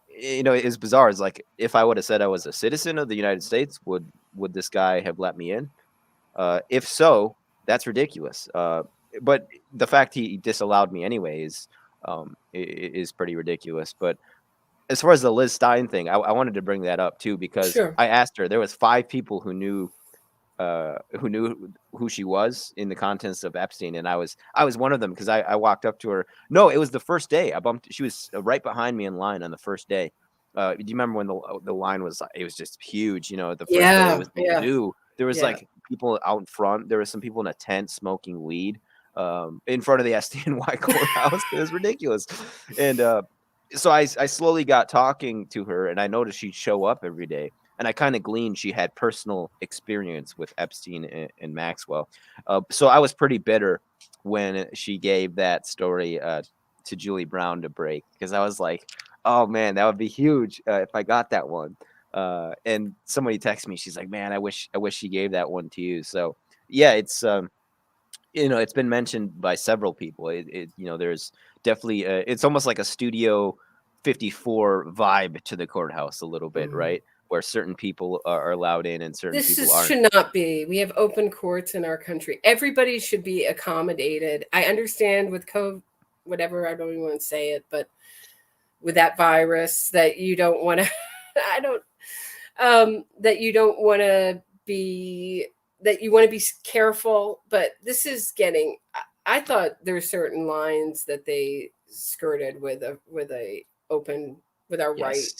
It's bizarre. It's like, if I would have said I was a citizen of the United States, would this guy have let me in? If so, that's ridiculous. But the fact he disallowed me anyway is pretty ridiculous. But as far as the Liz Stein thing, I wanted to bring that up too, because I asked her. There was 5 people who knew who she was in the contents of Epstein, and I was one of them, because I walked up to her. No, it was the first day. She was right behind me in line on the first day. Do you remember when the line was? It was just huge. The first day it was new. There was like people out in front. There was some people in a tent smoking weed in front of the SDNY courthouse. It was ridiculous, and so I slowly got talking to her, and I noticed she'd show up every day. And I kind of gleaned she had personal experience with Epstein and Maxwell. So I was pretty bitter when she gave that story to Julie Brown to break, because I was like, oh, man, that would be huge if I got that one. And somebody texted me. She's like, man, I wish she gave that one to you. So, yeah, it's it's been mentioned by several people. There's definitely it's almost like a Studio 54 vibe to the courthouse a little bit, right? Where certain people are allowed in and certain people aren't. Should not be. We have open courts in our country. Everybody should be accommodated. I understand with COVID, whatever, I don't even want to say it, but with that virus that you don't want to, that you don't want to be, that you want to be careful. But this is getting, I thought there were certain lines that they skirted with our right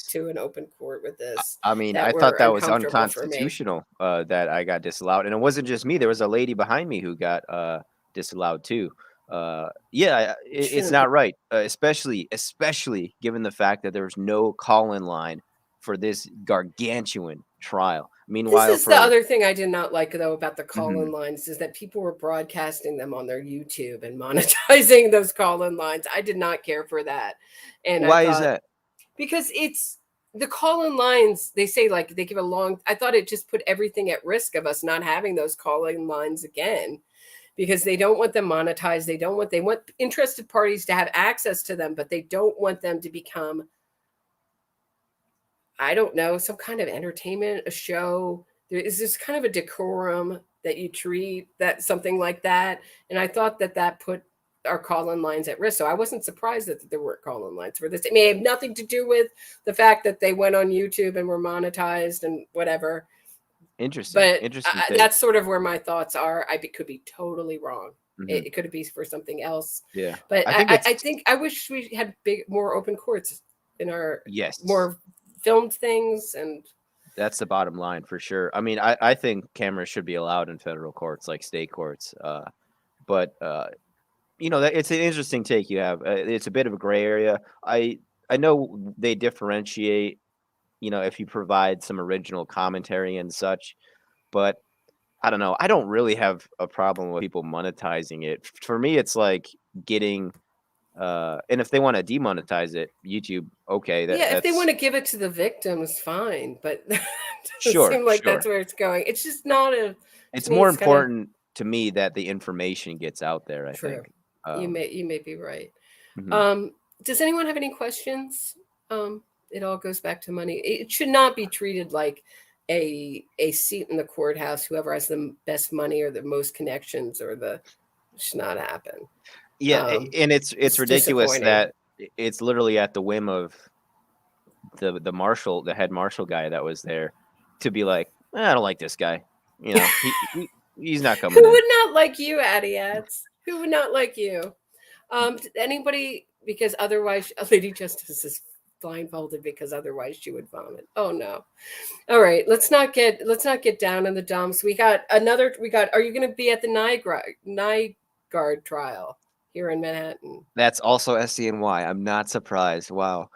to an open court with this. I mean, I thought that was unconstitutional that I got disallowed. And it wasn't just me. There was a lady behind me who got disallowed too. It's not right, especially given the fact that there was no call-in line for this gargantuan trial. Meanwhile, this is the other thing I did not like, though, about the call-in lines, is that people were broadcasting them on their YouTube and monetizing those call-in lines. I did not care for that. And why is that? Because it's the call-in lines, they say, like, they give I thought it just put everything at risk of us not having those call-in lines again, because they don't want them monetized. They want interested parties to have access to them, but they don't want them to become, I don't know, some kind of entertainment, a show. There is this kind of a decorum that you treat that something like that. And I thought that put our call-in lines at risk. So I wasn't surprised that there weren't call-in lines for this. It may have nothing to do with the fact that they went on YouTube and were monetized and whatever. Interesting. But that's sort of where my thoughts are. I could be totally wrong. It could be for something else. Yeah. But I think I wish we had more open courts in our more filmed things, and that's the bottom line for sure. I mean, I think cameras should be allowed in federal courts, like state courts. but that it's an interesting take you have. It's a bit of a gray area. I know they differentiate, if you provide some original commentary and such, but I don't know. I don't really have a problem with people monetizing it. For me, it's like getting, and if they want to demonetize it, YouTube, okay, Yeah, if they that's want to give it to the victims, fine. But it doesn't sure, seem like sure. that's where it's going. It's just not a. It's To me, more it's kind of important to me that the information gets out there, I true. think. You may be right. Mhm. Does anyone have any questions? It all goes back to money. It should not be treated like a seat in the courthouse. Whoever has the best money or the most connections or it should not happen. Yeah, and it's ridiculous disappointing. that it's literally at the whim of the head marshal guy that was there to be like, I don't like this guy. He's not Who coming in. would not like you, Addy Adds? Who would not like you? Anybody? Because otherwise, Lady Justice is blindfolded because otherwise she would vomit. Oh no! All right, let's not get down in the dumps. Are you going to be at the Nygaard trial here in Manhattan? That's also SCNY. I'm not surprised. Wow.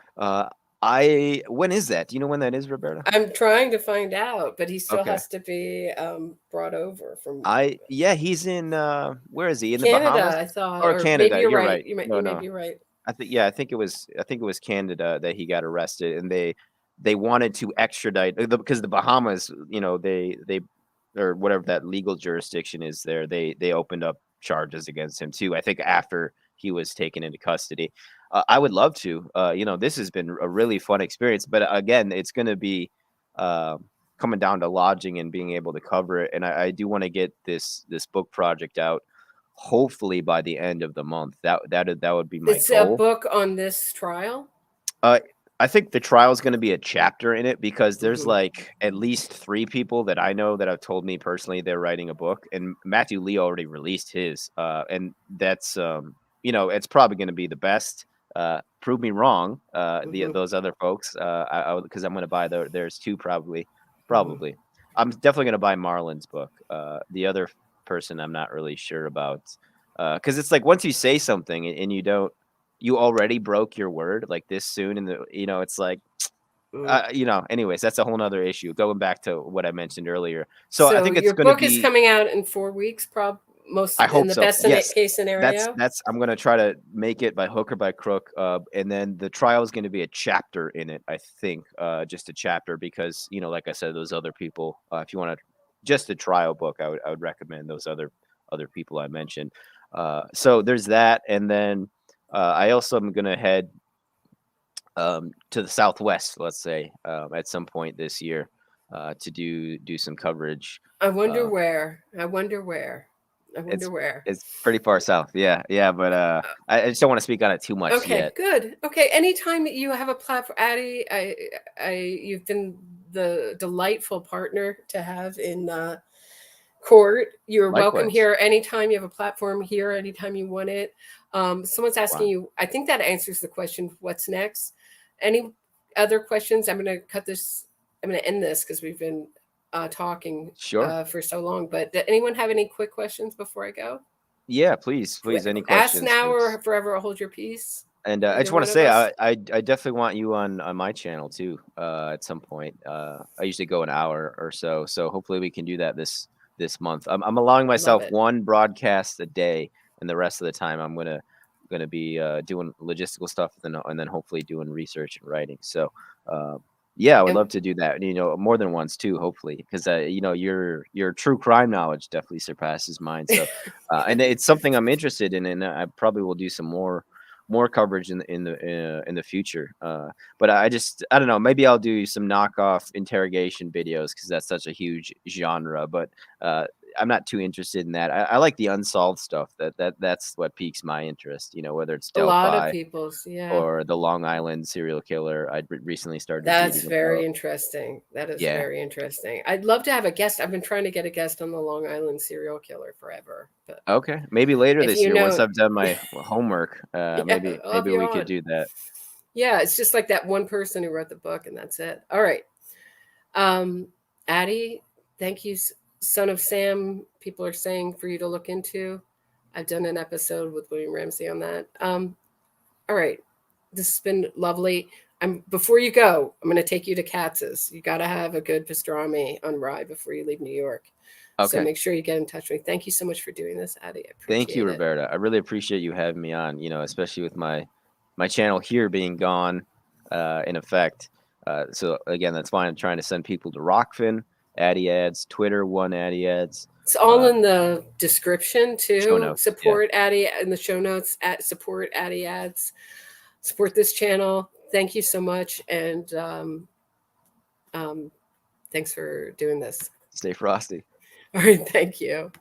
When is that? Do you know when that is, Roberta? I'm trying to find out, but he still Okay. has to be brought over from. He's in where is he? In the Canada, Bahamas? I thought, Or Canada. maybe you're You're right. right. You may be right. I think it was Canada that he got arrested, and they wanted to extradite because the Bahamas, they or whatever that legal jurisdiction is there, they opened up charges against him too. I think after he was taken into custody. I would love to. This has been a really fun experience, but again, it's going to be coming down to lodging and being able to cover it. And I do want to get this book project out, hopefully by the end of the month. That would be my It's goal. a book on this trial. I think the trial is going to be a chapter in it because there's Mhm. like at least 3 people that I know that have told me personally they're writing a book, and Matthew Lee already released his. And that's it's probably going to be the best. Prove me wrong. Mhm. Those other folks. Because I'm going to buy theirs too. Probably. Mhm. I'm definitely going to buy Marlon's book. The other person I'm not really sure about. Because it's like once you say something and you already broke your word like this soon, and it's like, anyways, that's a whole nother issue. Going back to what I mentioned earlier. So I think it's your going to book is be. coming out in 4 weeks, I in hope the so. best Yes. case scenario. That's I'm gonna try to make it by hook or by crook. And then the trial is gonna be a chapter in it, I think. Just a chapter because, like I said, those other people, if you want to just a trial book, I would recommend those other people I mentioned. So there's that, and then I also am gonna head to the Southwest, let's say, at some point this year, to do some coverage. I wonder Uh, where. I wonder where. It's pretty far south. Yeah, but I just don't want to speak on it too much Okay, yet. good. Okay, anytime that you have a platform, Addy, you've been the delightful partner to have in court. You're welcome Likewise. here anytime you have a platform here, anytime you want it. Someone's asking Wow. you, I think that answers the question, what's next? Any other questions? I'm going to end this because we've been talking Sure. for so long, but did anyone have any quick questions before I go? Yeah, please. Any Ask questions? now or forever hold your peace. And I Either just want one to of say, us. I definitely want you on my channel too. At some point, I usually go an hour or so. So hopefully we can do that this month. I'm allowing myself it. one broadcast a day, and the rest of the time I'm gonna be doing logistical stuff, and then hopefully doing research and writing. So yeah, I would And- love to do that. More than once too, hopefully, because your true crime knowledge definitely surpasses mine. So and it's something I'm interested in, and I probably will do some more coverage in the future. But I don't know. Maybe I'll do some knockoff interrogation videos because that's such a huge genre. But I'm not too interested in that. I like the unsolved stuff. That's what piques my interest. Whether it's a lot of Delphi people's, yeah. or the Long Island serial killer. I recently started That's reading very about. interesting. That is Yeah. very interesting. I'd love to have a guest. I've been trying to get a guest on the Long Island serial killer forever. But Okay, maybe later if this you year once know- I've done my homework. Yeah, Maybe I'll have you we could on. do that. Yeah, it's just like that one person who wrote the book, and that's it. All right. Addy, thank you, Son of Sam. People are saying for you to look into. I've done an episode with William Ramsey on that. All right. This has been lovely. Before you go, I'm going to take you to Katz's. You got to have a good pastrami on rye before you leave New York. So Okay. make sure you get in touch with me. Thank you so much for doing this, Addy. I appreciate Thank you, it. Roberta. I really appreciate you having me on, especially with my channel here being gone in effect. So again, that's why I'm trying to send people to Rockfin, Addy Adds, Twitter, Addy Adds. It's all in the description too. Show notes, Support Addy in the show notes at support Addy Adds. Support this channel. Thank you so much. And thanks for doing this. Stay frosty. All right. Thank you.